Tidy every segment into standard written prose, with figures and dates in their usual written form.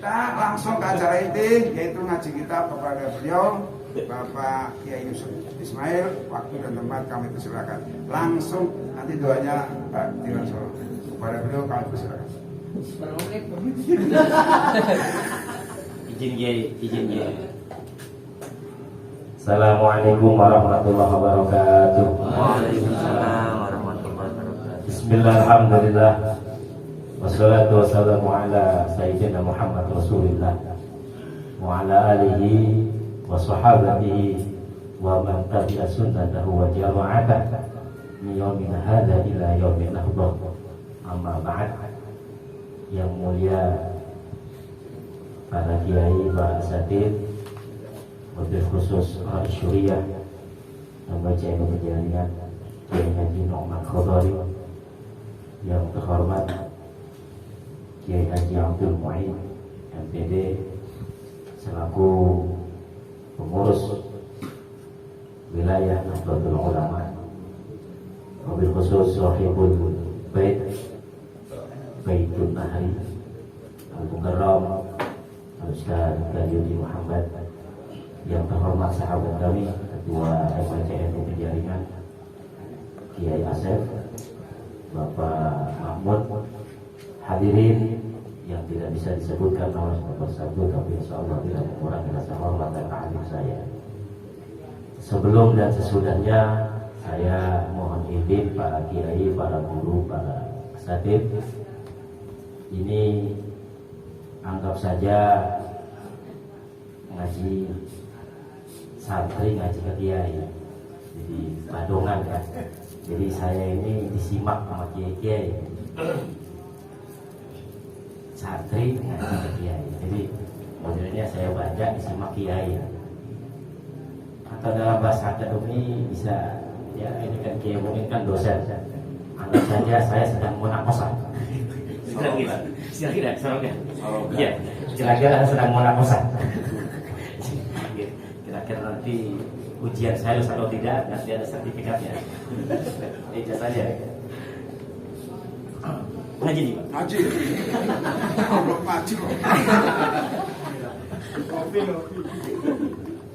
kita langsung ke acara inti, yaitu ngaji kita kepada beliau Bapak Kiai Yusuf Ismail. Waktu dan tempat kami persilakan. Langsung nanti doanya Pak Dironsol kepada beliau kami persilakan. Izin Kiai. Assalamualaikum warahmatullahi wabarakatuh. Waalaikumsalam warahmatullahi wabarakatuh. Bismillahirrahmanirrahim. Wassalatu wassalamu ala sayyidina Muhammad Rasulillah wa ala alihi wa sahabatihi wa man tabi'a sunnatahu wa jama'atah min yaumina hadza ila yaumin nahdah. Amma ba'd. Yang mulia para kiai, para asatidz, wabil khusus Rais Syuriah dan baca ilmu penjaringan Kiai Haji Nu'man Khadari, yang terhormat Kiai Haji Abdul Mu'in MPD selaku pengurus wilayah Nahdlatul Ulama, wabil khusus Sahibul Baitun Nahri Al-Mukarram Al-Ustaz Qayyudi Muhammad, yang terhormat sahabat kami Ketua MPCNU Penjaringan Kiai Asef, Bapak Mahmud, hadirin yang tidak bisa disebutkan oleh Bapak Sabtu, tapi insyaallah tidak mengurangi rasa hormat dan ta'zim saya. Sebelum dan sesudahnya saya mohon izin para kiai, para guru, para asatidz, ini anggap saja ngaji santri, ngaji ke kiai, jadi badongan kan. Jadi saya ini disimak sama kiai-kiai, santri ngaji ke kiai. Jadi modelnya saya baca disimak kiai, atau dalam bahasa akademi bisa ya, ini kan kiai mungkin kan dosen, anggap saja saya sedang munakosa. Kira-kira iya, kira-kira sedang munakosa. Kira-kira nanti ujian saya lulus atau tidak, nanti ada sertifikatnya. Ijazah saja. Ngaji nih Pak. Ngaji. Belum ngaji kok. Kopi.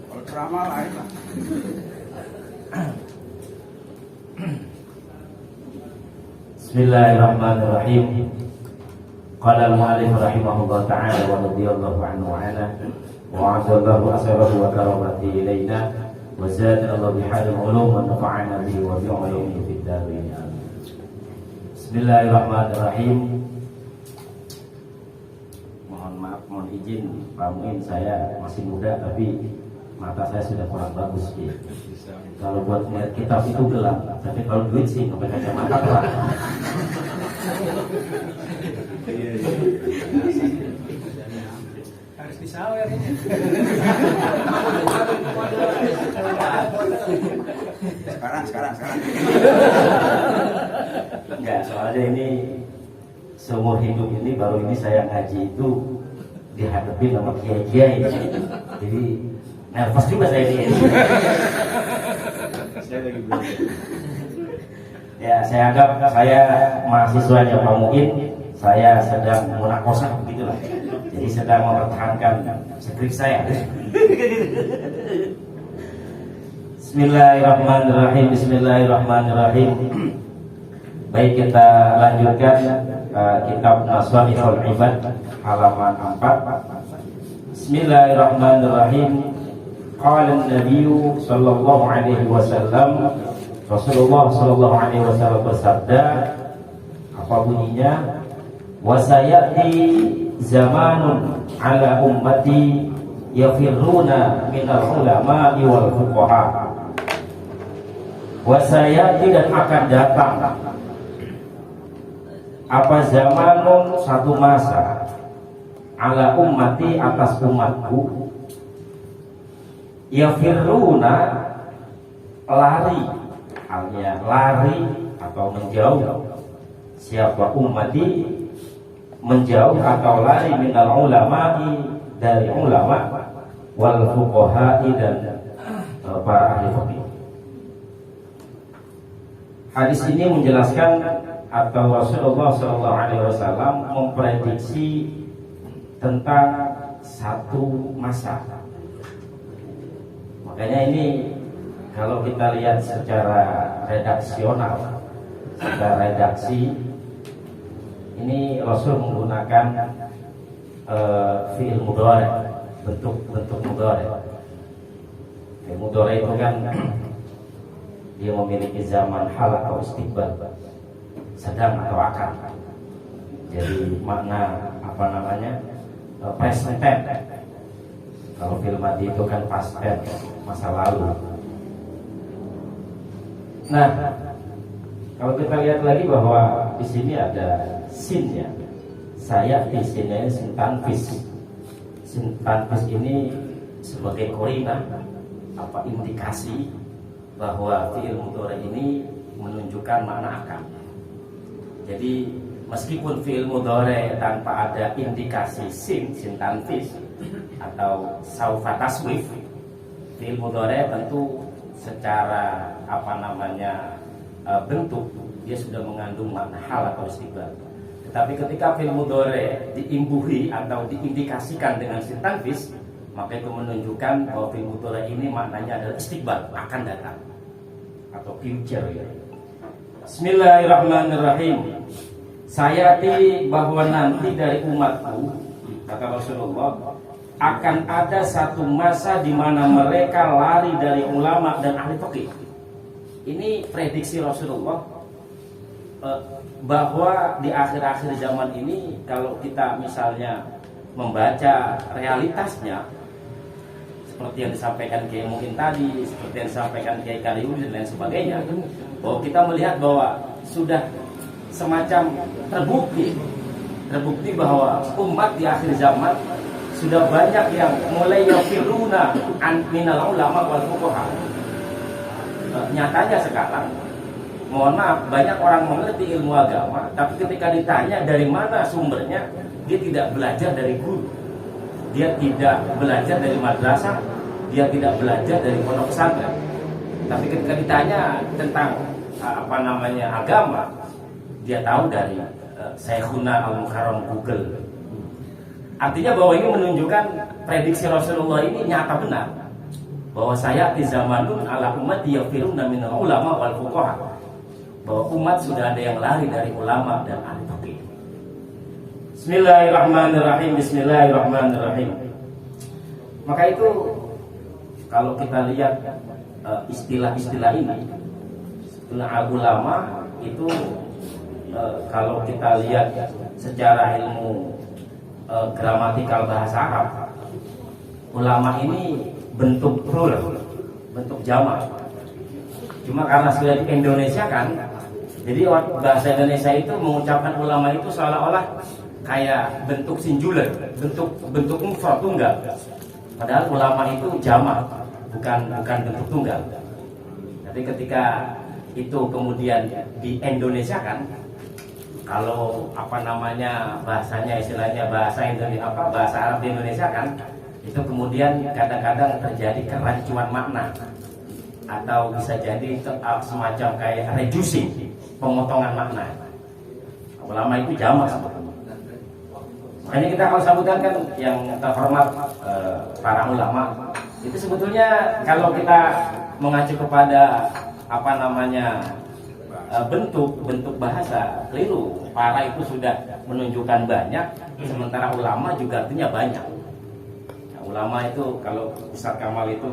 Kalau ceramah lain lah. Bismillahirrahmanirrahim. Qala al-mu'allif rahimahullah ta'ala wa radhiyallahu anhu ana wa 'adallahu asrahu wa karamati ilaina wa zadana Allah bihadil ulum wa nafa'ana bihi wa bi'ulumihi fid darin. Bismillahirrahmanirrahim. Mohon maaf, mohon izin Pak Muin, saya masih muda tapi mata saya sudah kurang bagus gitu. Kalau buat melihat kitab itu gelap, tapi kalau duit sih pakai kacamata terang. Harus disawer ini. Sekarang. Enggak, soalnya ini seumur hidup ini baru ini saya ngaji itu dihadapin sama kiai-kiai. Jadi nervous juga saya ini. Ya, saya anggap saya mahasiswanya Pak Muin, saya sedang munakosa begitulah. Jadi sedang mempertahankan skrip saya. Bismillahirrahmanirrahim. Baik, kita lanjutkan kitab Maswahiful Ibad halaman 4. Bismillahirrahmanirrahim. Qala an-nabiy sallallahu alaihi wasallam, Rasulullah sallallahu alaihi wasallam bersabda, apa bunyinya? Wa sayati zamanun ala ummati yafirruna minal ulama'i wal fuqaha. Wa sayati, dan akan datang apa zamanun, satu masa, ala ummati, atas umatku, yafirruna, lari, halnya lari atau menjauh. Siapa ummati? Menjauh atau lari minal ulama'i, dari ulama, wal fuqaha'i, dan para ahli fikih. Hadis ini menjelaskan atau Rasulullah SAW memprediksi tentang satu masa. Makanya ini kalau kita lihat secara redaksional, secara redaksi, ini Rasul menggunakan fi'il mudhari, bentuk mudhari. Fi'il mudhari itu kan dia memiliki zaman hal atau istiqbal, sedang atau akan. Jadi makna present tense. Kalau fi'il madhi itu kan past tense, masa lalu. Nah, kalau kita lihat lagi bahwa di sini ada sinnya. Saya di sini sin tanfis. Sin tanfis ini sebagai korina, indikasi bahwa fi'il mudhari ini menunjukkan makna akan. Jadi meskipun fi'il mudhari tanpa ada indikasi sin tanfis atau saufa taswif, fi'il mudhari tentu secara bentuk dia sudah mengandung makna hal atau istiqbal. Tetapi ketika fi'il mudhari diimbuhi atau diindikasikan dengan sin tanfis, maka itu menunjukkan bahwa fi'il mudhari ini maknanya adalah istiqbal, akan datang atau future ya. Bismillahirrahmanirrahim. Sayati bahwa nanti dari umatku, kata Rasulullah, akan ada satu masa di mana mereka lari dari ulama dan ahli fikih. Ini prediksi Rasulullah bahwa di akhir-akhir zaman ini kalau kita misalnya membaca realitasnya seperti yang disampaikan Kiai Muin tadi, seperti yang disampaikan Kiai Kaliudi dan lain sebagainya, bahwa kita melihat bahwa sudah semacam terbukti bahwa umat di akhir zaman sudah banyak yang mulai yafiruna an minal ulama wal fuqaha. Nyatanya sekarang, mohon maaf, banyak orang mengerti ilmu agama, tapi ketika ditanya dari mana sumbernya, dia tidak belajar dari guru, dia tidak belajar dari madrasah, dia tidak belajar dari pondok pesantren. Tapi ketika ditanya tentang agama, dia tahu dari Syekhuna Al-Mukarram Google. Artinya bahwa ini menunjukkan prediksi Rasulullah ini nyata benar, bahwa saya di zamanun ala umat yafiruna minal ulama wal fuqaha, bahwa umat sudah ada yang lari dari ulama dan ahli fikih. Bismillahirrahmanirrahim. Bismillahirrahmanirrahim. Maka itu kalau kita lihat istilah-istilah ini, istilah ulama itu kalau kita lihat secara ilmu gramatikal bahasa Arab, ulama ini bentuk plural, bentuk jamak. Cuma karena sudah di Indonesia kan, jadi bahasa Indonesia itu mengucapkan ulama itu seolah-olah kayak bentuk singular, bentuk mufrad tunggal. Padahal ulama itu jamak, bukan bentuk tunggal. Tapi ketika itu kemudian di Indonesia kan, kalau bahasanya istilahnya bahasa Arab di Indonesia kan, itu kemudian kadang-kadang terjadi kerancuan makna atau bisa jadi semacam kayak reducing, pemotongan makna. Ulama itu jamak sebetulnya. Makanya kita kalau sambutan kan yang terhormat para ulama itu sebetulnya kalau kita mengacu kepada bentuk bahasa keliru. Para itu sudah menunjukkan banyak, sementara ulama juga artinya banyak. Nah, ulama itu kalau Ustaz Kamal itu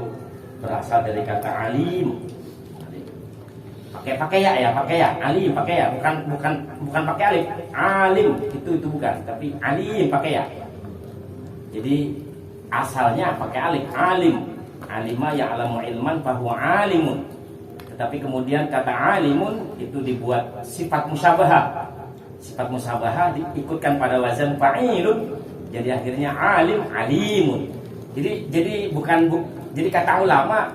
berasal dari kata alim. Pakai alim bukan pakai alif. Alim itu bukan, tapi alim pakai ya. Jadi asalnya pakai alif, alim. Alima ya'lamu ilman fahuwa alimun. Tetapi kemudian kata alimun itu dibuat sifat musyabahah. Sifat musyabahah diikutkan pada wazan fa'ilun. Jadi akhirnya alim, alimun. Jadi jadi kata ulama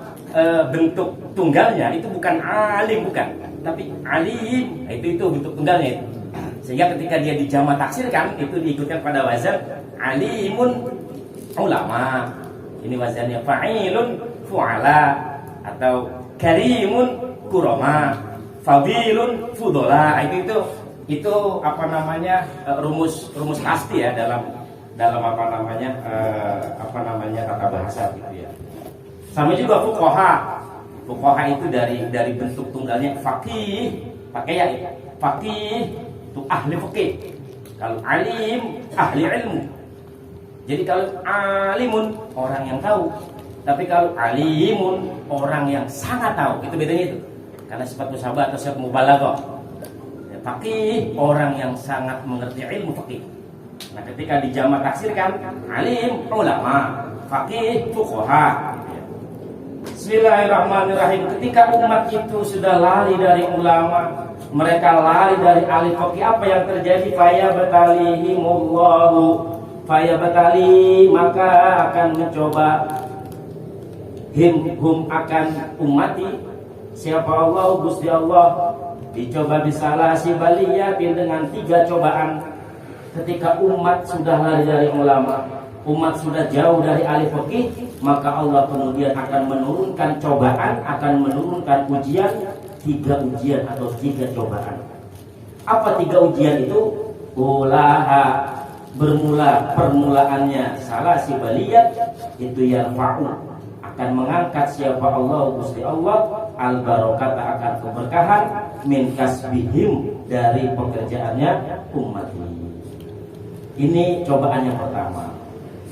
bentuk tunggalnya itu bukan alim, bukan, tapi alim. Itu bentuk tunggalnya itu. Sehingga ketika dia dijamak taksirkan itu diikutkan pada wazan alimun ulama. Ini wazannya fa'ilun fu'ala, atau karimun kurama, fadilun fudola. Itu rumus pasti ya dalam apa namanya tata bahasa gitu ya. Sama juga fuqaha. Fuqaha itu dari bentuk tunggalnya faqih, pakai ya. Faqih itu ahli fikih. Kalau alim, ahli ilmu. Jadi kalau alimun orang yang tahu, tapi kalau alimun orang yang sangat tahu, itu bedanya itu. Karena sifat musabah atau sifat mubalaghah. Faqih orang yang sangat mengerti ilmu fikih. Nah, ketika dijamak taksirkan, alim ulama, faqih fuqaha. Bismillahirrahmanirrahim. Ketika umat itu sudah lari dari ulama, mereka lari dari ahli fikih, apa yang terjadi? Fayabtali, maka akan mencoba hum akan umati siapa Allah, Gusti Allah, dicoba bisalasi baliyatin dengan 3 cobaan. Ketika umat sudah lari dari ulama, umat sudah jauh dari ahli fikih, maka Allah kemudian akan menurunkan cobaan, akan menurunkan ujian, 3 ujian atau 3 cobaan. Apa 3 ujian itu? Ulaha, bermula permulaannya salah si baliyat itu yarfa'u, akan mengangkat siapa Allah, Gusti Allah, al barokata, akan keberkahan, min kasbihim, dari pekerjaannya umat ini. Ini cobaan yang pertama.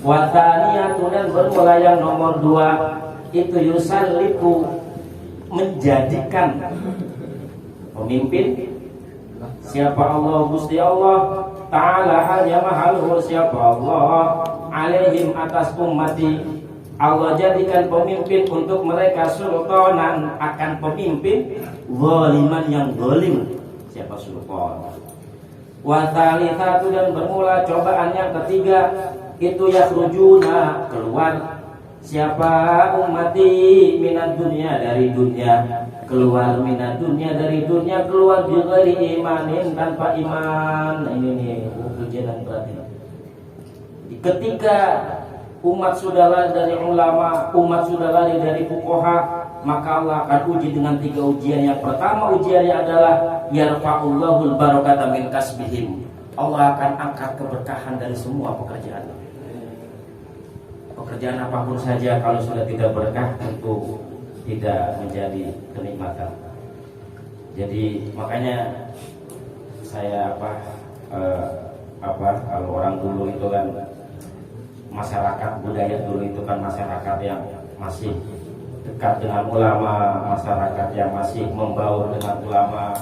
Wataniyatu, dan bermula yang nomor 2 itu yusalliku, menjadikan pemimpin siapa Allah, Gusti Allah Ta'ala, hanya mahaluhur siapa Allah, alaihim, atas ummati, Allah jadikan pemimpin untuk mereka, sultanan, akan pemimpin, zaliman, yang zalim, siapa sultan. Wa thalithatu, dan bermula cobaan yang ketiga itu yakhrujuna, keluar siapa ummati, minad dunia, dari dunia, keluar minad dunia, dari dunia, keluar bighairi imanin, tanpa iman. Nah, ini nih ujian yang berat ini. Ketika umat sudah lari dari ulama, umat sudah lari dari fuqaha, maka Allah akan uji dengan 3 ujian. Yang pertama ujiannya adalah yarfa'ullahul barakata min kasbihim, Allah akan angkat keberkahan dari semua pekerjaan. Pekerjaan apapun saja kalau sudah tidak berkah, tentu tidak menjadi kenikmatan. Jadi makanya saya kalau orang dulu itu kan, masyarakat budaya dulu itu kan masyarakat yang masih dekat dengan ulama, masyarakat yang masih membaur dengan ulama.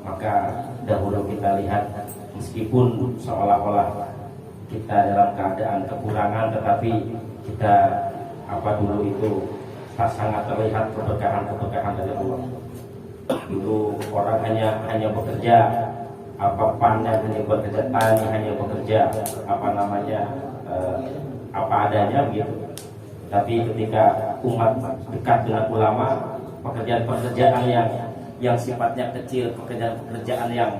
Maka dahulu kita lihat, meskipun seolah-olah kita dalam keadaan kekurangan, tetapi kita dulu itu sangat terlihat keberkahan dari Allah. Dulu orang hanya bekerja panen, hanya bekerja tani, hanya bekerja apa adanya begitu. Tapi ketika umat dekat dengan ulama, pekerjaan-pekerjaan yang sifatnya kecil, pekerjaan yang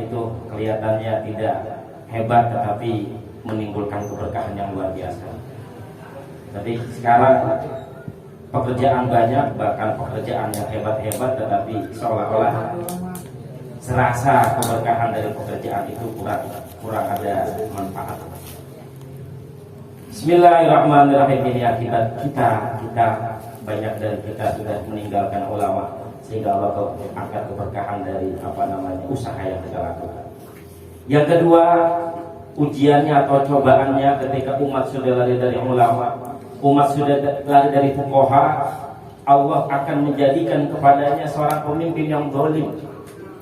itu kelihatannya tidak hebat, tetapi menimbulkan keberkahan yang luar biasa. Tapi sekarang pekerjaan banyak, bahkan pekerjaan yang hebat-hebat, tetapi seolah-olah serasa keberkahan dari pekerjaan itu kurang ada manfaat. Bismillahirrahmanirrahim. Ini akibat kita banyak dari kita sudah meninggalkan ulama, sehingga Allah angkat keberkahan dari usaha yang kita lakukan. Yang kedua, ujiannya atau cobaannya ketika umat sudah lari dari ulama, umat sudah lari dari fuqaha, Allah akan menjadikan kepadanya seorang pemimpin yang zalim,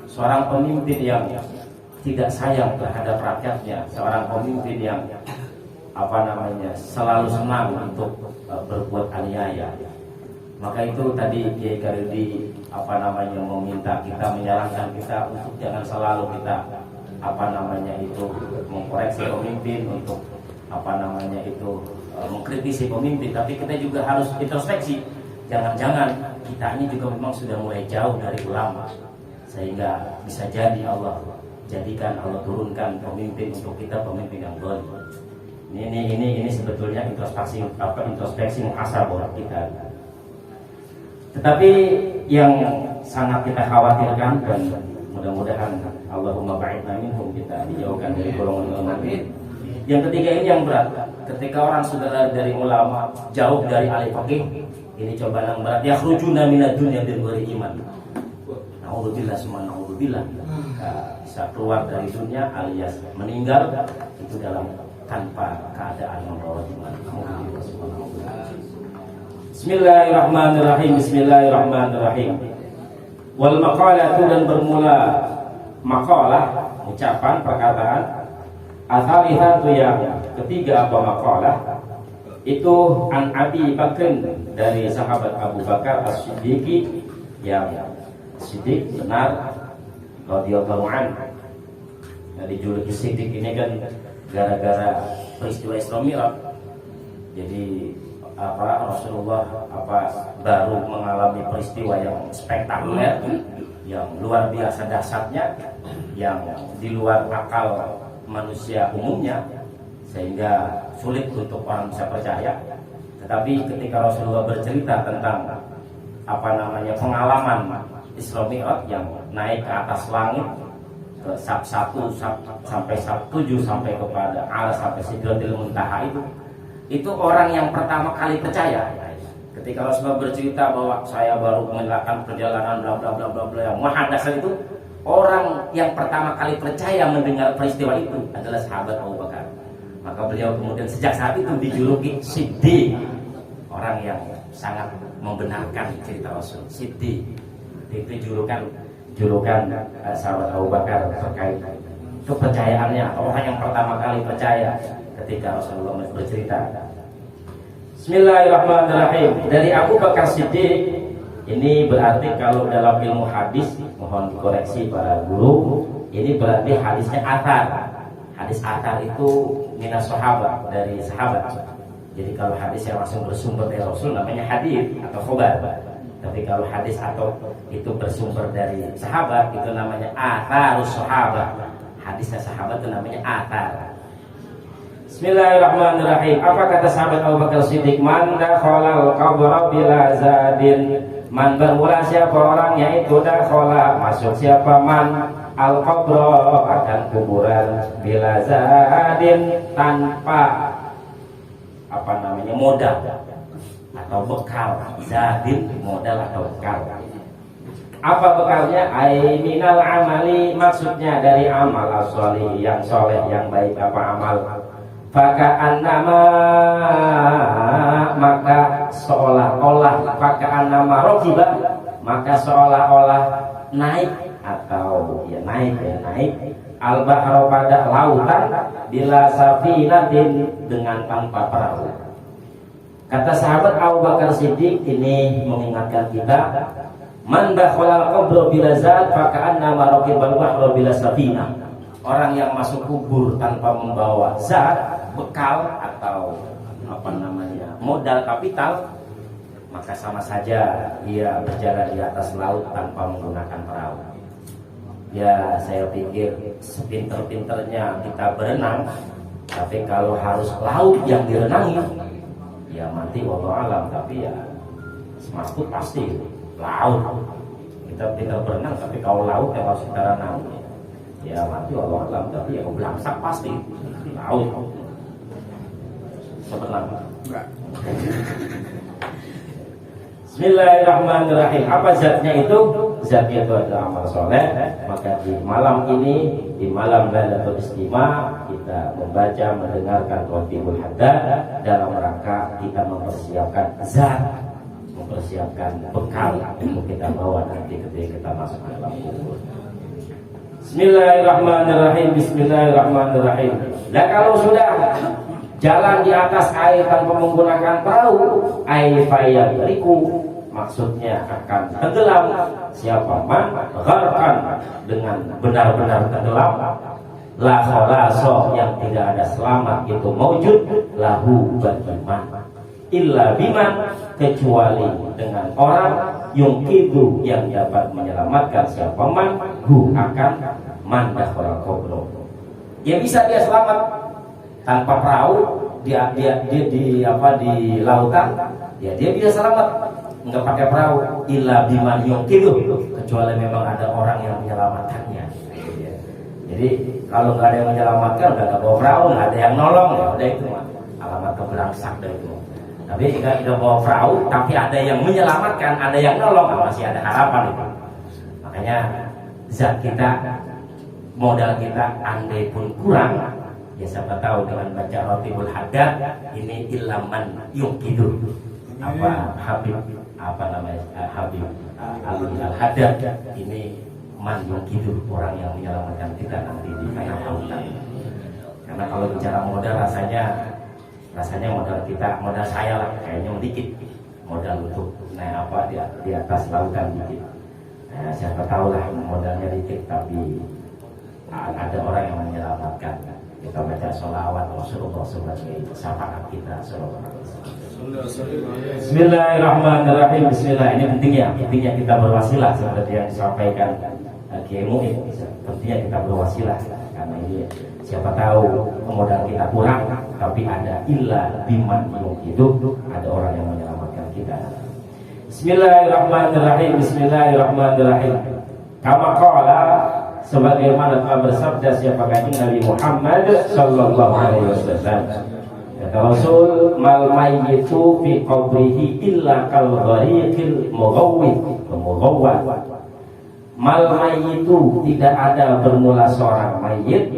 seorang pemimpin yang tidak sayang terhadap rakyatnya, seorang pemimpin yang selalu senang untuk berbuat aniaya. Maka itu tadi Kiai Karidi meminta kita, menyarankan kita untuk jangan selalu kita mengkoreksi pemimpin, untuk mengkritisi pemimpin, tapi kita juga harus introspeksi. Jangan-jangan kita ini juga memang sudah mulai jauh dari ulama, sehingga bisa jadi Allah turunkan pemimpin untuk kita, pemimpin yang zalim. Ini sebetulnya introspeksi muhasabah kita. Tetapi yang sangat kita khawatirkan, dan mudah-mudahan Allahumma ba'idna minhum, kita dijauhkan dari golongan ini, Yang ketiga ini yang berat. Ketika orang sudah lari dari ulama, jauh dari ahli fikih, ini cobaan yang berat. Yakhrujuna minad dunya bil ghairi iman. Naudzubillah summa naudzubillah. Bisa keluar dari dunia alias meninggal itu dalam tanpa keadaan membawa iman. Bismillahirrahmanirrahim. Bismillahirrahmanirrahim. Wal maqalatu, dan bermula maqalah, ucapan, perkataan. Atsalihatu, yang ketiga apa maqalah? Itu an Abi Bakr, dari sahabat Abu Bakar As-Siddiq, yang Siddiq benar radhiyallahu anhu. Jadi dijuluki Siddiq ini kan gara-gara peristiwa Isra Mi'raj. Jadi Rasulullah baru mengalami peristiwa yang spektakuler, yang luar biasa dahsyatnya, yang di luar akal manusia umumnya, sehingga sulit untuk orang bisa percaya. Tetapi ketika Rasulullah bercerita tentang pengalaman Isra Mi'raj yang naik ke atas langit ke sab 1 sampai sab 7 sampai kepada A'la sampai Sidratil Muntaha, itu orang yang pertama kali percaya. Ketika Rasulullah bercerita bahwa saya baru melakukan perjalanan bla bla bla bla bla yang muhadasah, itu orang yang pertama kali percaya mendengar peristiwa itu adalah sahabat Abu Bakar. Maka beliau kemudian sejak saat itu dijuluki Siddiq, orang yang sangat membenarkan cerita Rasul. Siddiq itu julukan sahabat Abu Bakar terkait kepercayaannya, orang yang pertama kali percaya ketika Rasulullah bercerita. Bismillahirrahmanirrahim. Dari Abu Bakar Siddiq, ini berarti kalau dalam ilmu hadis, mohon dikoreksi para guru, ini berarti hadisnya athar. Hadis athar itu minas sahabat, dari sahabat. Jadi kalau hadis yang langsung bersumber dari Rasul namanya hadis atau khobar. Tapi kalau hadis atau itu bersumber dari sahabat, itu namanya atharus sahabat. Hadisnya sahabat itu namanya athar. Bismillahirrahmanirrahim. Apa kata sahabat Abu Bakar Siddiq? Man dakhalal qabra bila zadin. Man, bermula siapa orangnya itu dakhala, masuk siapa man al qabra, akan kuburan, bila zadin, tanpa modal atau bekal. Zadin modal atau bekal. Apa bekalnya? Ai minal amali, maksudnya dari amal as-sholih, yang soleh, yang baik. Apa amal? Faka'annama, maka seolah-olah, faka'annama rokiba, maka seolah-olah naik atau naik al-bahra, pada lautan, bila safinatin, dengan tanpa perahu. Kata sahabat Abu Bakar Siddiq ini mengingatkan kita, man dakhalal qabra bila zad faka'annama raqibal bahra bila safina. Orang yang masuk kubur tanpa membawa zat, bekal atau modal kapital, maka sama saja ia berjalan di atas laut tanpa menggunakan perahu. Ya, saya pikir sepinter-pinternya kita berenang, tapi kalau harus laut yang direnangi, ya mati wallahu alam. Tapi ya semaput pasti laut. Kita pintar berenang, tapi kalau laut yang harus kita renang, ya mati wallahu alam. Tapi ya belangsak pasti laut. Sebenarnya Bismillahirrahmanirrahim. Apa zatnya itu? Zatnya itu adalah amal soleh. Maka di malam ini, di malam Lailatul Istimewa, kita membaca, mendengarkan Qatibul Haddad dalam rangka kita mempersiapkan zat, mempersiapkan bekal untuk kita bawa nanti ketika kita masuk ke dalam kubur. Bismillahirrahmanirrahim. Bismillahirrahmanirrahim. Nah, kalau sudah jalan di atas air tanpa menggunakan perahu, air fayadriku, maksudnya akan tenggelam siapa man gharqan, dengan benar-benar tenggelam, la khalaso, yang tidak ada selamat itu maujud, lahu beriman, illa biman, kecuali dengan orang yungkidu, yang dapat menyelamatkan siapa man hu, akan man dakhala qabro, ya bisa dia selamat tanpa perahu, dia di lautan, ya dia bisa selamat nggak pakai perahu, illa biman yungkidu, kecuali memang ada orang yang menyelamatkannya. Jadi kalau nggak ada yang menyelamatkan, udah nggak bawa perahu, nggak ada yang nolong, ya udah itu mah alamat keberangsak dari itu. Tapi jika kita bawa perahu, tapi ada yang menyelamatkan, ada yang nolong, masih ada harapan itu. Makanya zat kita, modal kita, andai pun kurang, ya siapa tahu dengan baca Rotibul Haddad ini ilaman yukidu apa Habib apa namanya Habib Al-Haddad ini man yukidu, orang yang menyelamatkan kita nanti di tengah lautan. Karena kalau bicara modal rasanya modal kita, modal saya lah kayaknya sedikit, modal untuk naik apa di atas lautan dikit. Nah, siapa tahu lah modalnya dikit tapi ada orang yang menyelamatkan. Kita baca sholawat Rasulullah sebagai syafaat kita. Bismillahirrahmanirrahim. Bismillah. Ini pentingnya kita berwasilah seperti yang disampaikan Kiai Mu'in. Pentingnya kita berwasilah karena ini siapa tahu modal kita kurang, tapi ada illa biman itu ada orang yang menyelamatkan kita. Bismillahirrahmanirrahim. Bismillahirrahmanirrahim. Kama qala, sebagaimana telah bersabda siapa kanjeng Nabi Muhammad sallallahu alaihi wasallam. Kata Rasul, mal mayyitu fi qabrihi illa kal ghariqil mughawwid. Mal mayyitu, tidak ada bermula seorang mayit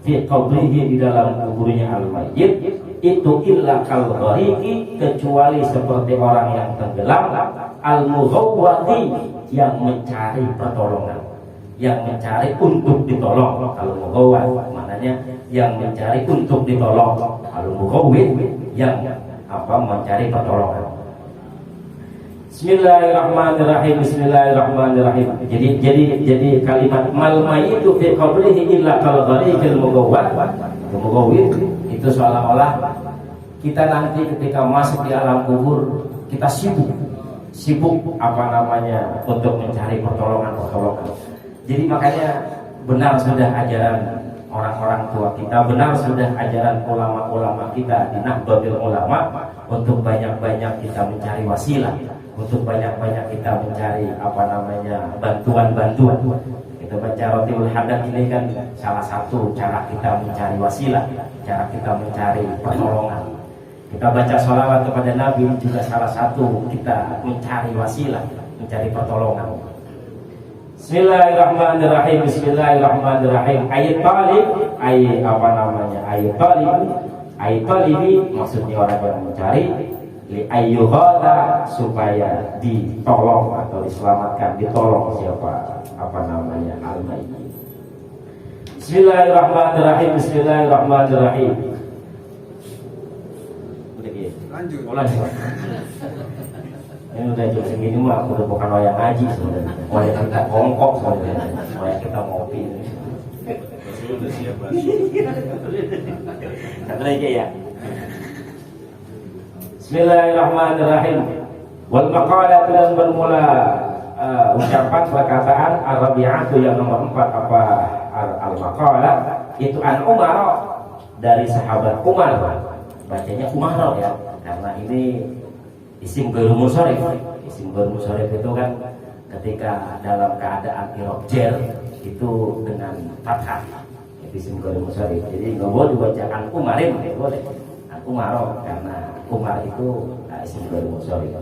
fi qabrihi, di dalam kuburnya al mayyit itu illa kal ghariqi, kecuali seperti orang yang tenggelam, al mughawwadi, yang mencari pertolongan, yang mencari untuk ditolong. Kalau mughawwad maknanya yang mencari untuk ditolong, kalau mughawwid yang mencari pertolongan. Bismillahirrahmanirrahim. Bismillahirrahmanirrahim. Jadi kalimat mal mayyitu fi qabrihi illa kal ghariqil mughawwid itu seolah-olah kita nanti ketika masuk di alam kubur kita sibuk untuk mencari pertolongan. Jadi makanya benar sudah ajaran orang-orang tua kita, benar sudah ajaran ulama-ulama kita di Nahdlatul Ulama untuk banyak-banyak kita mencari wasilah, untuk banyak-banyak kita mencari bantuan-bantuan. Kita baca Rotibul Haddad ini kan salah satu cara kita mencari wasilah, cara kita mencari pertolongan. Kita baca sholawat kepada Nabi juga salah satu kita mencari wasilah, mencari pertolongan. Bismillahirrahmanirrahim. Bismillahirrahmanirrahim. Ayat talibi maksudnya orang yang mencari, li ayyuhada, supaya ditolong atau diselamatkan, ditolong siapa al-mayyit. Bismillahirrahmanirrahim. Bismillahirrahmanirrahim. Lanjut. Ini udah jam segini mah udah bukan wayang ngaji sebenarnya, wayang kita kongkok sebenarnya, wayang kita ngopi. Sudah siap Satu lagi ya. Bismillahirrahmanirrahim. Wal maqalah, dan bermula ucapan perkataan Ar-Rabi'atu yang nomor 4 al-maqalah itu an Umar, dari sahabat Umar. Bacanya Umar ya, karena ini isim ghairu munsharif. Isim ghairu munsharif itu kan ketika dalam keadaan i'rab jar itu dengan fathah. Itu isim ghairu munsharif. Jadi enggak boleh dibacakan Umarin, enggak boleh. Umar karena Umar itu isim ghairu munsharif.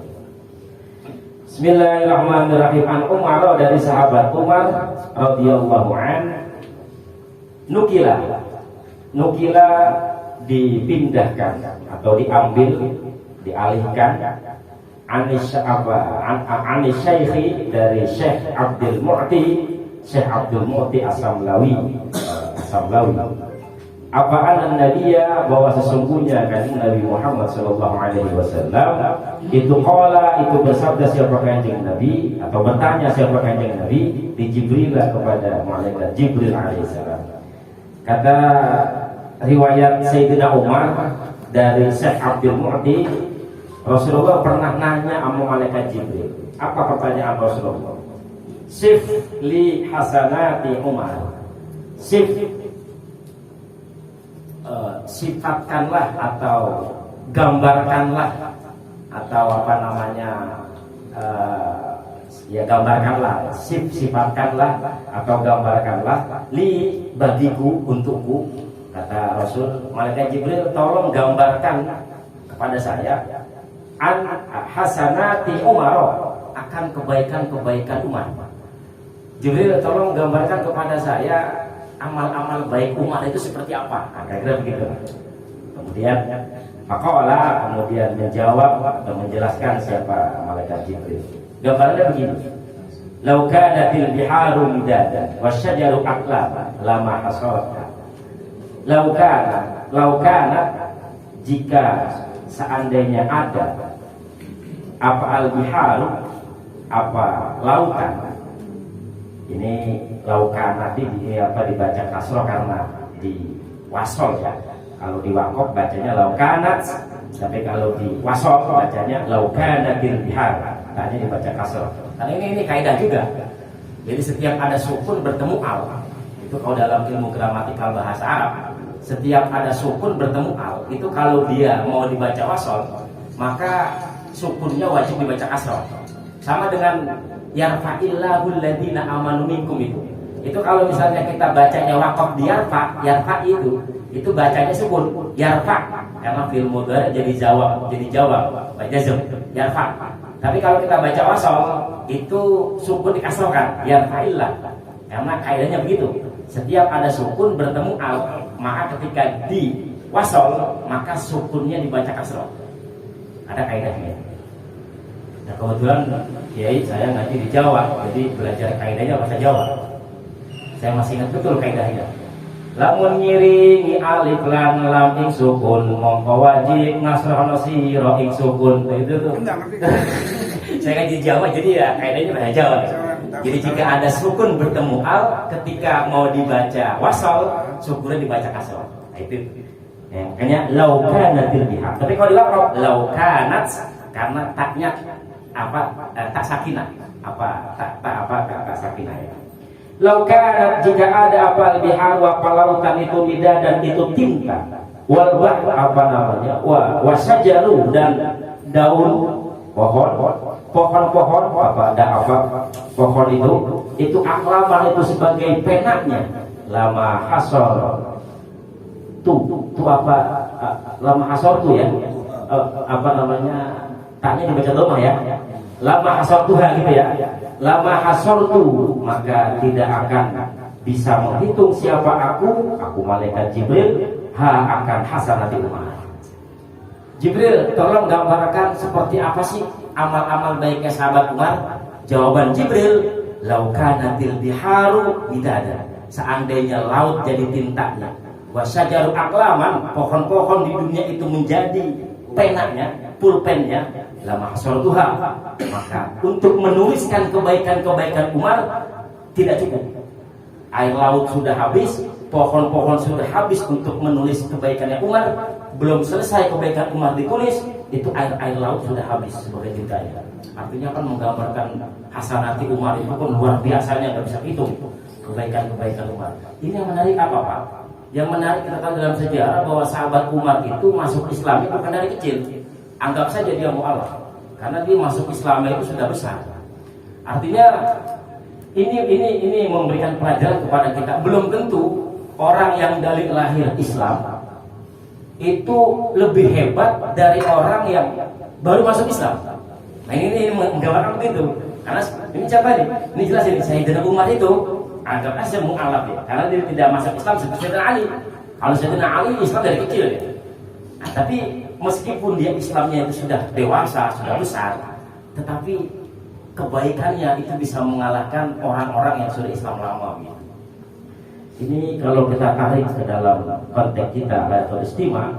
Bismillahirrahmanirrahim. An Umar, dari sahabat Umar radhiyallahu an, nukila dipindahkan atau dialihkan anis syekhi, dari Syekh Abdul Mu'ti As-Samlawi. Apaan Nabiya, bahwa sesungguhnya kanjeng Nabi Muhammad sallallahu alaihi wasallam itu bersabda siapa kanjeng Nabi, atau bertanya siapa kanjeng Nabi di Jibril, kepada malaikat Jibril alaihissalam. Kata riwayat Sayyidina Umar dari Syekh Abdul Mu'ti, Rasulullah pernah nanya sama malaikat Jibril. Apa pertanyaan Rasulullah? Sif li hasanati Umar. Sifatkanlah atau gambarkanlah atau ya gambarkanlah, sifatkanlah atau gambarkanlah li bagiku, untukku, kata Rasul, malaikat Jibril, tolong gambarkan kepada saya an hasanati Umar, akan kebaikan-kebaikan Umar. Jibril, tolong gambarkan kepada saya amal-amal baik Umar itu seperti apa, kira-kira begitu. Kemudian Faqala, kemudian menjawab atau menjelaskan siapa malaikat Jibril. Gambarnya begini: Lau kanatil biharu midadan wasyajaru aqlama lama hasaratha. Lau kana, jika seandainya ada apa al-biharu, apa lautan. Ini laukan nanti dibaca kasroh karena di wasol ya. Kalau di wakaf bacanya laukanat, tapi kalau di wasol bacanya laukanatil bihar. Tanya dibaca kasroh. Karena ini kaidah juga. Jadi setiap ada sukun bertemu al, itu kalau dalam ilmu gramatikal bahasa Arab, setiap ada sukun bertemu al, itu kalau dia mau dibaca wasol, maka sukunnya wajib dibaca kasroh. Sama dengan yarfa'illahu alladziina aamanu minkum itu. Itu kalau misalnya kita bacanya wakaf di yarfa itu bacanya sukun yarfa, karena fi'il mudhari jadi jawab baca jazm yarfa. Tapi kalau kita baca wasol itu sukun dikasrohkan yarfa'illah, karena kaidahnya begitu. Setiap ada sukun bertemu al, maka ketika di wasol maka sukunnya dibaca kasroh. Ada kaidahnya. Nah kebetulan kiai saya ngaji di Jawa, jadi belajar kaidahnya bahasa Jawa. Saya masih ingat betul kaidahnya. Lamun ngiringi alif lan lam ing sukun mongko wajib ngasrohno sira ing sukun. Itu tuh. Saya ngaji Jawa jadi ya kaidahnya bahasa Jawa. Jadi jika ada sukun bertemu al, ketika mau dibaca wasal, sukunnya dibaca kasroh. Nah, itu. Ya, makanya laukanatil bihar. Tapi kalau di wakaf laukanat, karena taknya tak sakinah, tak sakinah ya. Laukanat, jika ada apa bihar wa lautan itu midah dan itu tinta, wal wasajaru dan daun pohon pohon itu aklaman itu sebagai penaknya lama hasor lama hasor tuh ya taknya dibaca domah ya, lama hasor tuha gitu ya, lama hasor tuh, maka tidak akan bisa menghitung siapa aku malaikat Jibril akan hasanati Umar. Jibril, tolong gambarkan seperti apa sih amal-amal baiknya sahabat Umar. Jawaban Jibril, laukanatil biharu midada, seandainya laut jadi tintanya, wasyajaru aklaman, pohon-pohon di dunia itu menjadi penanya, pulpennya, lama hasortuha, maka untuk menuliskan kebaikan-kebaikan Umar tidak cukup. Air laut sudah habis, pohon-pohon sudah habis untuk menulis kebaikannya Umar, belum selesai kebaikan Umar ditulis, itu air laut sudah habis sebagai tintanya. Artinya kan menggambarkan hasanati Umar itu pun luar biasanya, nggak bisa hitung kebaikan-kebaikan Umar. Ini yang menarik apa Pak? Yang menarik kita tahu dalam sejarah bahwa sahabat Umar itu masuk Islam itu bukan dari kecil. Anggap saja dia mu'alaf, karena dia masuk Islam itu sudah besar. Artinya ini memberikan pelajaran kepada kita. Belum tentu orang yang dari lahir Islam itu lebih hebat dari orang yang baru masuk Islam. Nah ini menggambarkan begitu. Karena ini siapa nih? Ini jelas ini Sayyidina Umar itu anggap aja mu'alaf ya, karena dia tidak masuk Islam seperti Sayyidina Ali. Kalau Sayyidina Ali Islam dari kecil ya. Nah, tapi meskipun dia Islamnya itu sudah dewasa, sudah besar, tetapi kebaikannya itu bisa mengalahkan orang-orang yang sudah Islam lama. Ini kalau kita tarik ke dalam konteks kita atau istimewa,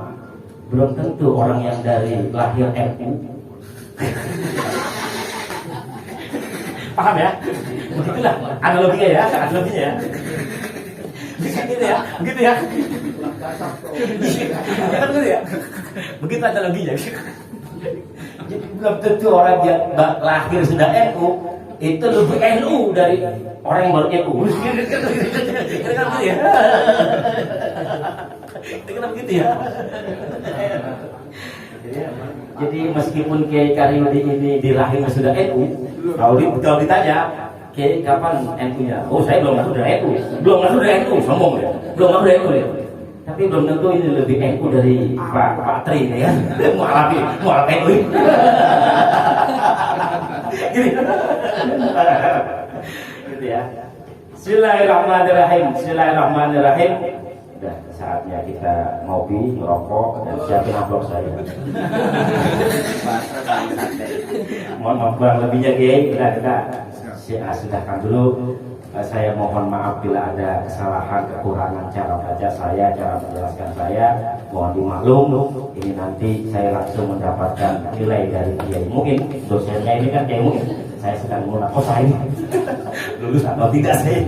belum tentu orang yang dari lahir NU. Paham ya? Begitulah analoginya ya. Begitu ya. Begitu analoginya. Jadi belum tentu orang yang lahir sudah NU itu lebih NU dari orang yang baru NU. Kenapa begitu ya? Jadi meskipun Kiai Karyudi ini di rahimnya sudah NU, kalau ditanya Kiai kapan NU-nya? Oh saya belum masuk dari NU, sombong ya, belum masuk dari NU ya. Tapi belum tentu ini lebih NU dari Pak Tri ini ya, mualaf NU. Gitu ya. Bismillahirrahmanirrahim. Udah saatnya kita ngopi, ngerokok, dan siapin amplop saya. Mohon maaf kurang lebihnya Kiai, kita sudahkan dulu. Saya mohon maaf bila ada kesalahan, kekurangan cara baca saya, cara menjelaskan saya. Mohon dimaklum. Ini nanti saya langsung mendapatkan nilai dari Kiai Muin. Dosennya ini kan Kiai Muin. Saya sedang munakosa ini. Lulus atau tidak saya?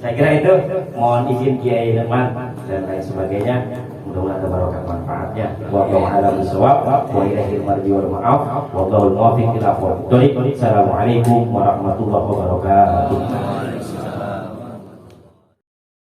Saya kira itu. Mohon izin Kiai Herman dan lain sebagainya. Mudah-mudahan ada barokah manfaatnya. Wallahu a'lam bishawab. Wa ilaihi marji wal ma'af. Wallahu muwaffiq ila aqwamit thoriq. Assalamualaikum warahmatullahi wabarakatuh.